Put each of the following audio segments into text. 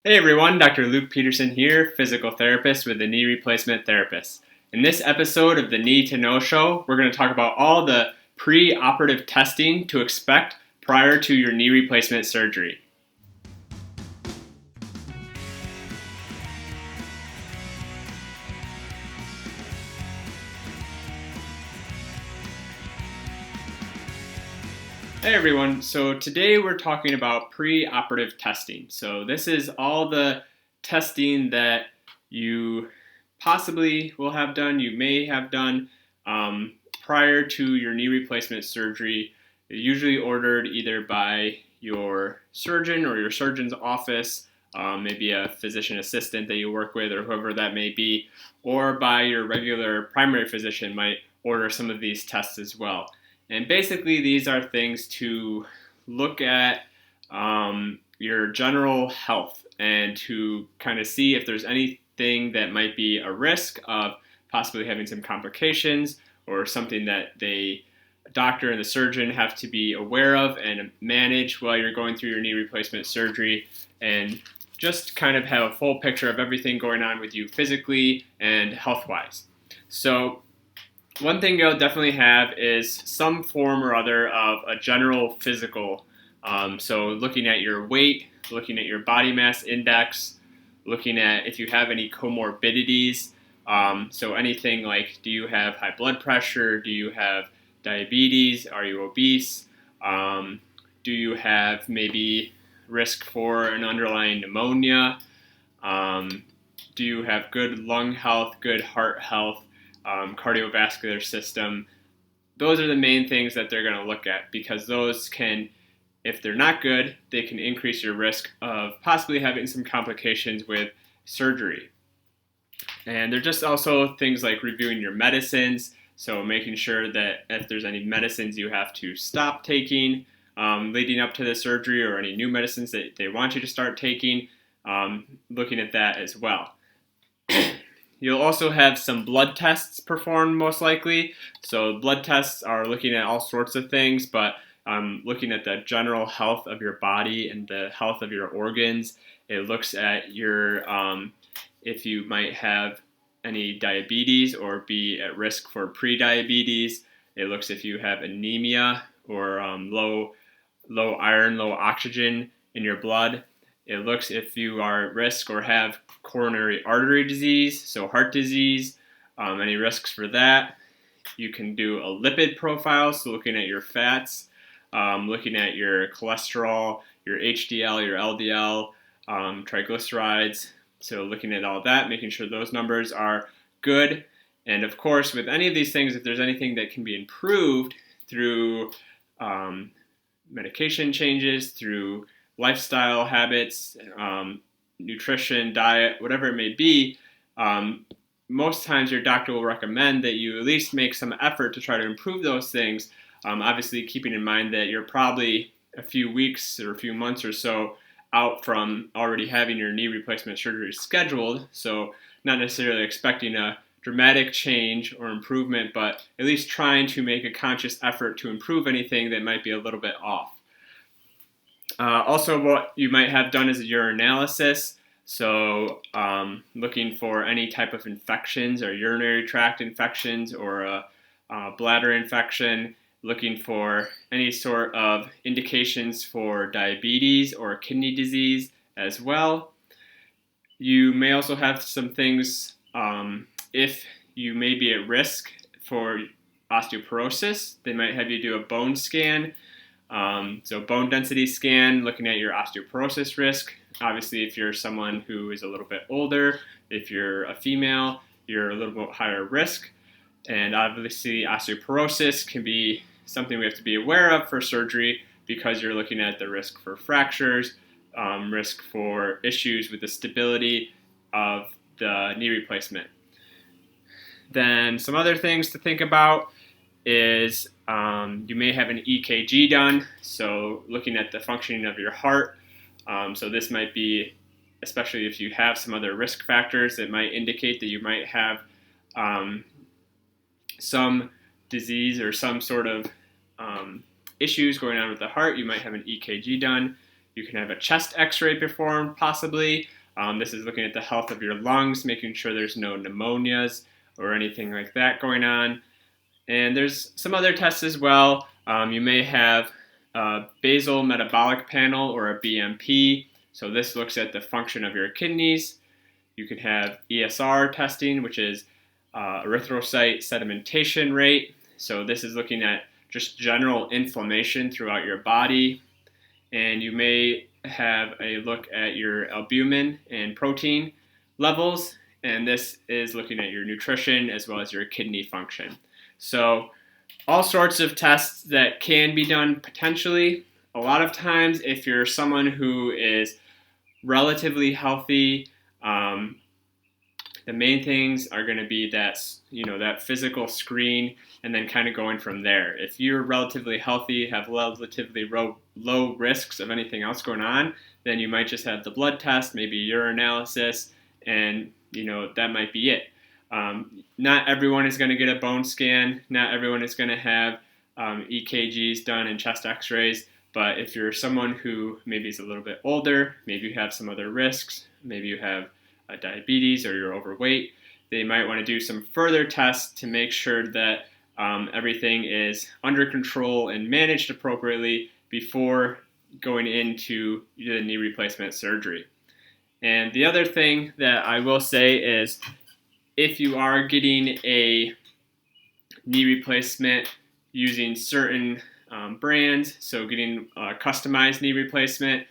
Hey everyone, Dr. Luke Peterson here, physical therapist with the Knee Replacement Therapist. In this episode of the Knee to Know Show, we're going to talk about all the pre-operative testing to expect prior to your knee replacement surgery. Hey everyone, so today we're talking about pre-operative testing. So this is all the testing that you possibly will have done, you may have done prior to your knee replacement surgery, usually ordered either by your surgeon or your surgeon's office, maybe a physician assistant that you work with or whoever that may be, or by your regular primary physician might order some of these tests as well. And basically, these are things to look at your general health and to kind of see if there's anything that might be a risk of possibly having some complications or something that the doctor and the surgeon have to be aware of and manage while you're going through your knee replacement surgery, and just kind of have a full picture of everything going on with you physically and health-wise. So one thing you'll definitely have is some form or other of a general physical. So looking at your weight, looking at your body mass index, looking at if you have any comorbidities. So anything like, do you have high blood pressure? Do you have diabetes? Are you obese? Do you have maybe risk for an underlying pneumonia? Do you have good lung health, good heart health? Cardiovascular system. Those are the main things that they're going to look at, because those can, if they're not good, they can increase your risk of possibly having some complications with surgery. And they're just also things like reviewing your medicines, so making sure that if there's any medicines you have to stop taking leading up to the surgery, or any new medicines that they want you to start taking, looking at that as well. You'll also have some blood tests performed, most likely. So blood tests are looking at all sorts of things, but looking at the general health of your body and the health of your organs. It looks at your, if you might have any diabetes or be at risk for pre-diabetes. It looks if you have anemia or low iron, low oxygen in your blood. It looks if you are at risk or have coronary artery disease, so heart disease, any risks for that. You can do a lipid profile, so looking at your fats, looking at your cholesterol, your HDL, your LDL, triglycerides. So looking at all that, making sure those numbers are good. And of course, with any of these things, if there's anything that can be improved through medication changes, through lifestyle habits, nutrition, diet, whatever it may be, most times your doctor will recommend that you at least make some effort to try to improve those things. Obviously, keeping in mind that you're probably a few weeks or a few months or so out from already having your knee replacement surgery scheduled, so not necessarily expecting a dramatic change or improvement, but at least trying to make a conscious effort to improve anything that might be a little bit off. Also, what you might have done is a urinalysis, so looking for any type of infections or urinary tract infections or a bladder infection, looking for any sort of indications for diabetes or kidney disease as well. You may also have some things if you may be at risk for osteoporosis. They might have you do a bone scan. So bone density scan, looking at your osteoporosis risk. Obviously, if you're someone who is a little bit older, if you're a female, you're a little bit higher risk. And obviously, osteoporosis can be something we have to be aware of for surgery, because you're looking at the risk for fractures, risk for issues with the stability of the knee replacement. Then some other things to think about is you may have an EKG done, so looking at the functioning of your heart. So this might be, especially if you have some other risk factors that might indicate that you might have some disease or some sort of issues going on with the heart. You might have an EKG done. You can have a chest x-ray performed possibly. This is looking at the health of your lungs, making sure there's no pneumonias or anything like that going on. And there's some other tests as well. You may have a basal metabolic panel or a BMP. So this looks at the function of your kidneys. You can have ESR testing, which is erythrocyte sedimentation rate. So this is looking at just general inflammation throughout your body. And you may have a look at your albumin and protein levels. And this is looking at your nutrition as well as your kidney function. So all sorts of tests that can be done potentially. A lot of times if you're someone who is relatively healthy, the main things are going to be that, that physical screen and then kind of going from there. If you're relatively healthy, have relatively low risks of anything else going on, then you might just have the blood test, maybe urinalysis, and that might be it. Not everyone is going to get a bone scan. Not everyone is going to have EKGs done and chest x-rays. But if you're someone who maybe is a little bit older, maybe you have some other risks, maybe you have diabetes or you're overweight, they might want to do some further tests to make sure that everything is under control and managed appropriately before going into the knee replacement surgery. And the other thing that I will say is if you are getting a knee replacement using certain brands, so getting a customized knee replacement,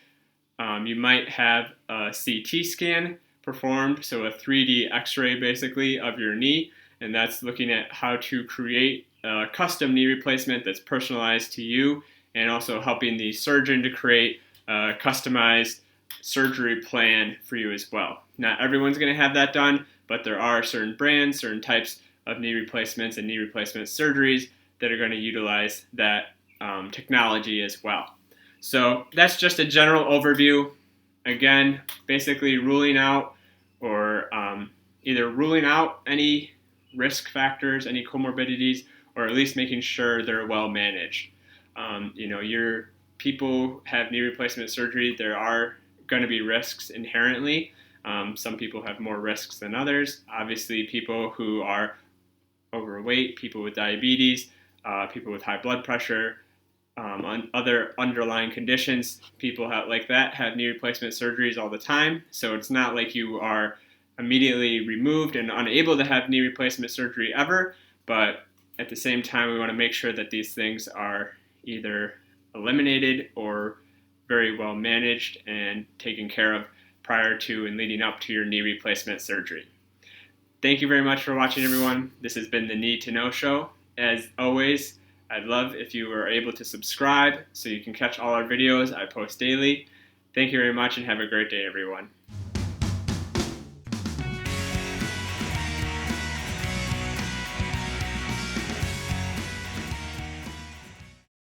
you might have a CT scan performed, so a 3D x-ray basically of your knee, and that's looking at how to create a custom knee replacement that's personalized to you, and also helping the surgeon to create a customized surgery plan for you as well. Not everyone's going to have that done, but there are certain brands, certain types of knee replacements and knee replacement surgeries that are going to utilize that technology as well. So that's just a general overview. Again, basically ruling out or either ruling out any risk factors, any comorbidities, or at least making sure they're well managed. Your people have knee replacement surgery. There are going to be risks inherently. Some people have more risks than others. Obviously, people who are overweight, people with diabetes, people with high blood pressure, on other underlying conditions, people like that have knee replacement surgeries all the time. So it's not like you are immediately removed and unable to have knee replacement surgery ever, but at the same time, we want to make sure that these things are either eliminated or very well managed and taken care of prior to and leading up to your knee replacement surgery. Thank you very much for watching, everyone. This has been the Need to Know Show. As always, I'd love if you were able to subscribe so you can catch all our videos I post daily. Thank you very much and have a great day, everyone.